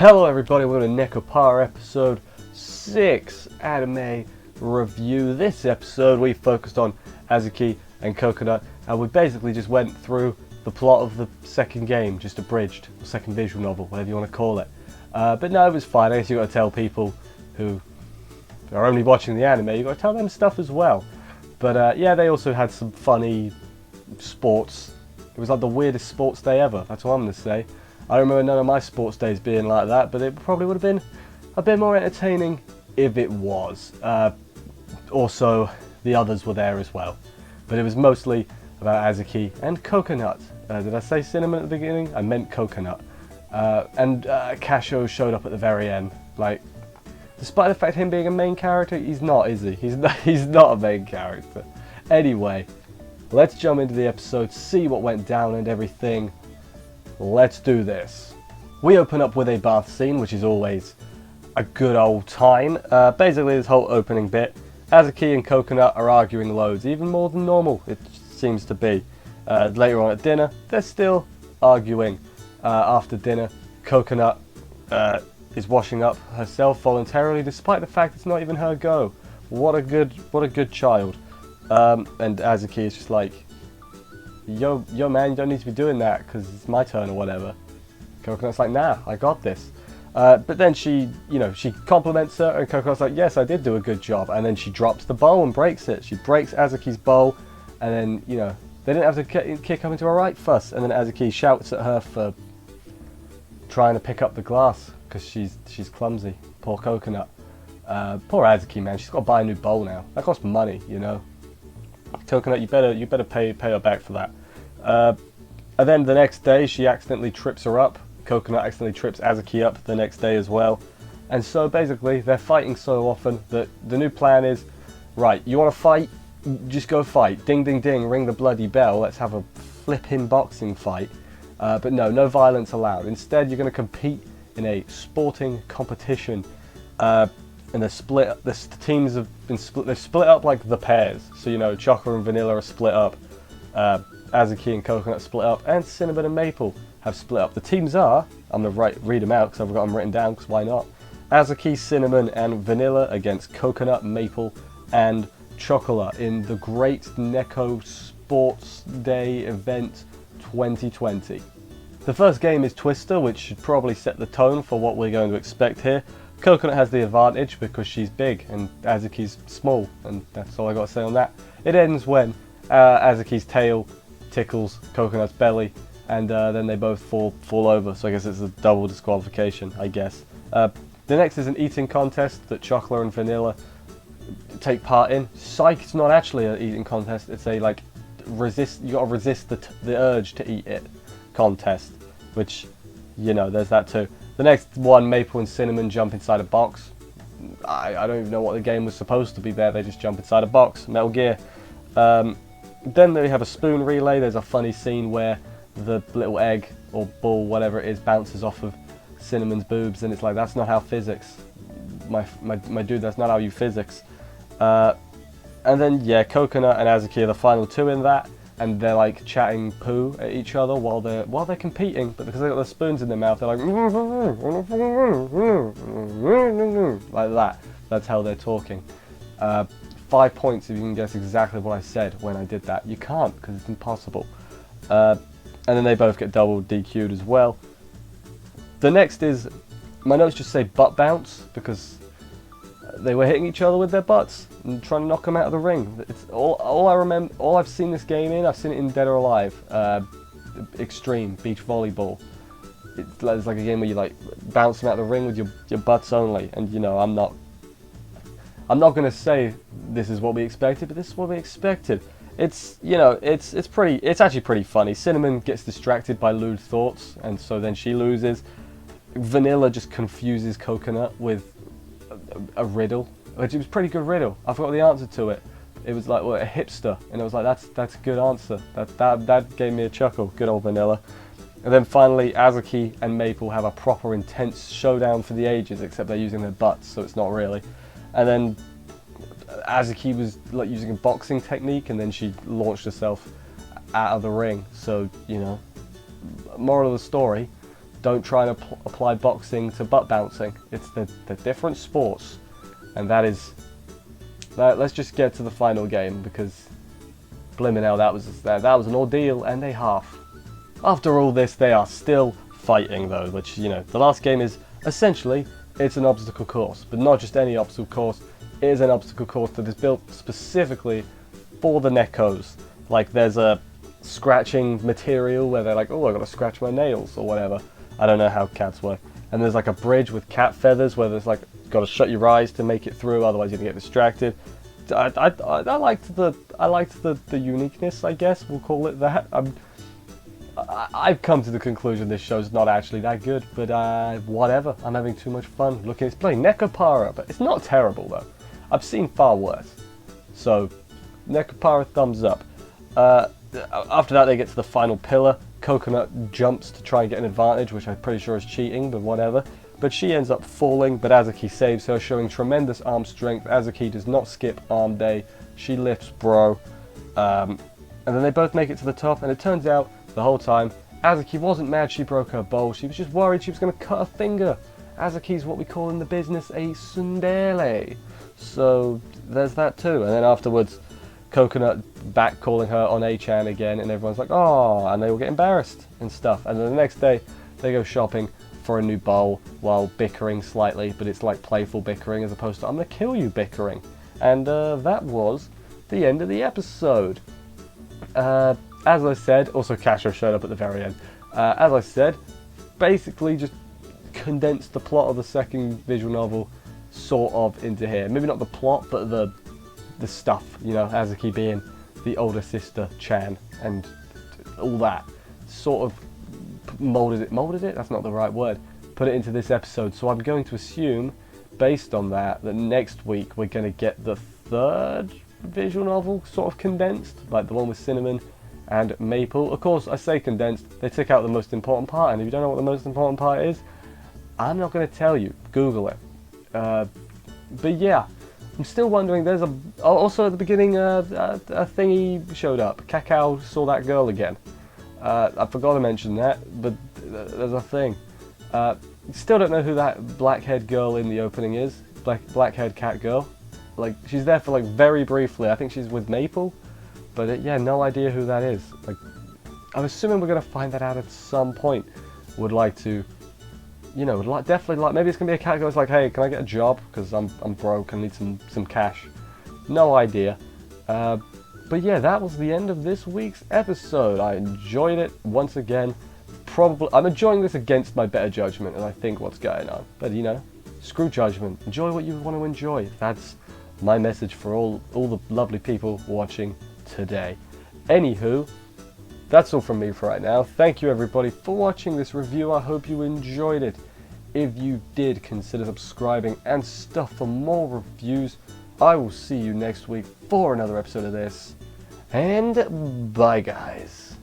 Hello everybody, we're going to Nekopara episode 6 anime review. This episode we focused on Azuki and Coconut, and we basically just went through the plot of the second game, just abridged, or second visual novel, whatever you want to call it. But no, it was fine. I guess you've got to tell people who are only watching the anime, you've got to tell them stuff as well. But yeah, they also had some funny sports. It was like the weirdest sports day ever, that's what I'm going to say. I remember none of my sports days being like that, but it probably would have been a bit more entertaining if it was. Also, the others were there as well. But it was mostly about Azuki and Coconut. Did I say cinnamon at the beginning? I meant Coconut. And Kasho showed up at the very end. Like, despite the fact him being a main character, he's not, is he? He's not a main character. Anyway, let's jump into the episode, see what went down and everything. Let's do this. We open up with a bath scene, which is always a good old time. Basically, this whole opening bit, Azuki and Coconut are arguing loads, even more than normal, it seems to be. Later on at dinner, they're still arguing. After dinner, Coconut is washing up herself voluntarily, despite the fact it's not even her go. What a good child. And Azuki is just like, yo man, you don't need to be doing that because it's my turn or whatever. Coconut's like, nah, I got this. But then she compliments her, and Coconut's like, yes, I did do a good job. And then she drops the bowl and breaks it. She breaks Azuki's bowl, and then, they didn't have to kick up into a right fuss. And then Azuki shouts at her for trying to pick up the glass because she's clumsy. Poor Coconut. Poor Azuki, man. She's got to buy a new bowl now. That costs money, Coconut, you better pay her back for that. And then the next day, she accidentally trips her up. Coconut accidentally trips Azuki up the next day as well. And so basically, they're fighting so often that the new plan is, right, you want to fight? Just go fight. Ding, ding, ding, ring the bloody bell. Let's have a flipping boxing fight. But no violence allowed. Instead, you're going to compete in a sporting competition. And the teams have been split. They've split up like the pairs. So chocolate and vanilla are split up. Azuki and Coconut split up, and cinnamon and maple have split up. The teams are, I'm gonna read them out because I've got them written down. Because why not? Azuki, cinnamon, and vanilla against coconut, maple, and chocolate in the Great Neko Sports Day event 2020. The first game is Twister, which should probably set the tone for what we're going to expect here. Coconut has the advantage because she's big and Azuki's small, and that's all I got to say on that. It ends when Azuki's tail tickles Coconut's belly, and then they both fall over, so I guess it's a double disqualification, I guess. The next is an eating contest that chocolate and vanilla take part in. Psych, it's not actually an eating contest, it's a you gotta resist the urge to eat it contest, which, there's that too. The next one, Maple and Cinnamon jump inside a box. I don't even know what the game was supposed to be there. They just jump inside a box. Metal Gear. Then they have a spoon relay. There's a funny scene where the little egg or ball, whatever it is, bounces off of Cinnamon's boobs, and it's like, that's not how physics. My dude, that's not how you physics. And then, yeah, Coconut and Azuki are the final two in that. And they're like chatting poo at each other while they're competing, but because they got their spoons in their mouth, they're like like that. That's how they're talking. 5 points if you can guess exactly what I said when I did that. You can't because it's impossible. And then they both get double DQ'd as well. The next is, my notes just say butt bounce because they were hitting each other with their butts and trying to knock them out of the ring. It's all I remember. All I've seen this game in, I've seen it in Dead or Alive, Extreme Beach Volleyball. It's like a game where you like bounce them out of the ring with your butts only. And I'm not gonna say this is what we expected, but this is what we expected. It's it's actually pretty funny. Cinnamon gets distracted by lewd thoughts, and so then she loses. Vanilla just confuses Coconut with a riddle, which it was a pretty good riddle. I forgot the answer to it. It was like, a hipster, and I was like, that's a good answer. That gave me a chuckle. Good old Vanilla. And then finally, Azuki and Maple have a proper intense showdown for the ages, except they're using their butts, so it's not really. And then Azuki was like using a boxing technique, and then she launched herself out of the ring. So moral of the story, don't try and apply boxing to butt bouncing. It's the different sports. And that is... let's just get to the final game, because blimmin' hell, that was an ordeal and a half. After all this, they are still fighting though, which, you know, the last game is essentially, it's an obstacle course, but not just any obstacle course. It is an obstacle course that is built specifically for the Nekos. Like, there's a scratching material where they're like, oh, I gotta scratch my nails or whatever. I don't know how cats work. And there's like a bridge with cat feathers where there's like, gotta shut your eyes to make it through, otherwise you're gonna get distracted. I liked the uniqueness, I guess we'll call it that. I've come to the conclusion this show's not actually that good, but whatever. I'm having too much fun looking. It's playing Nekopara, but it's not terrible though. I've seen far worse. So, Nekopara, thumbs up. After that, they get to the final pillar. Coconut jumps to try and get an advantage, which I'm pretty sure is cheating, but whatever. But she ends up falling, but Azuki saves her, showing tremendous arm strength. Azuki does not skip arm day. She lifts bro. And then they both make it to the top, and it turns out, the whole time, Azuki wasn't mad she broke her bowl. She was just worried she was going to cut her finger. Azuki's what we call in the business a tsundere. So, there's that too. And then afterwards, Coconut back calling her on A-chan again, and everyone's like, oh, and they all get embarrassed and stuff. And then the next day, they go shopping for a new bowl while bickering slightly, but it's like playful bickering as opposed to I'm gonna kill you bickering. And that was the end of the episode. As I said, also Castro showed up at the very end. As I said, basically just condensed the plot of the second visual novel sort of into here. Maybe not the plot, but the stuff, you know, Azuki being the older sister, Chan, and all that. Sort of molded it? That's not the right word. Put it into this episode. So I'm going to assume, based on that next week we're going to get the third visual novel sort of condensed, like the one with Cinnamon and Maple. Of course, I say condensed, they took out the most important part, and if you don't know what the most important part is, I'm not going to tell you. Google it. But yeah, I'm still wondering, there's also at the beginning a thingy showed up. Cacao saw that girl again. I forgot to mention that, but there's a thing. Still don't know who that black-haired girl in the opening is. Black-haired cat girl. Like, she's there for like very briefly. I think she's with Maple, but yeah, no idea who that is. Like, I'm assuming we're gonna find that out at some point. Would like to, you know, definitely like, maybe it's gonna be a cat girl who's like, hey, can I get a job? Because I'm broke, I need some cash. No idea. But yeah, that was the end of this week's episode. I enjoyed it once again. Probably, I'm enjoying this against my better judgment, and I think what's going on. But you know, screw judgment. Enjoy what you want to enjoy. That's my message for all the lovely people watching today. Anywho, that's all from me for right now. Thank you everybody for watching this review. I hope you enjoyed it. If you did, consider subscribing and stuff for more reviews. I will see you next week for another episode of this. And bye guys.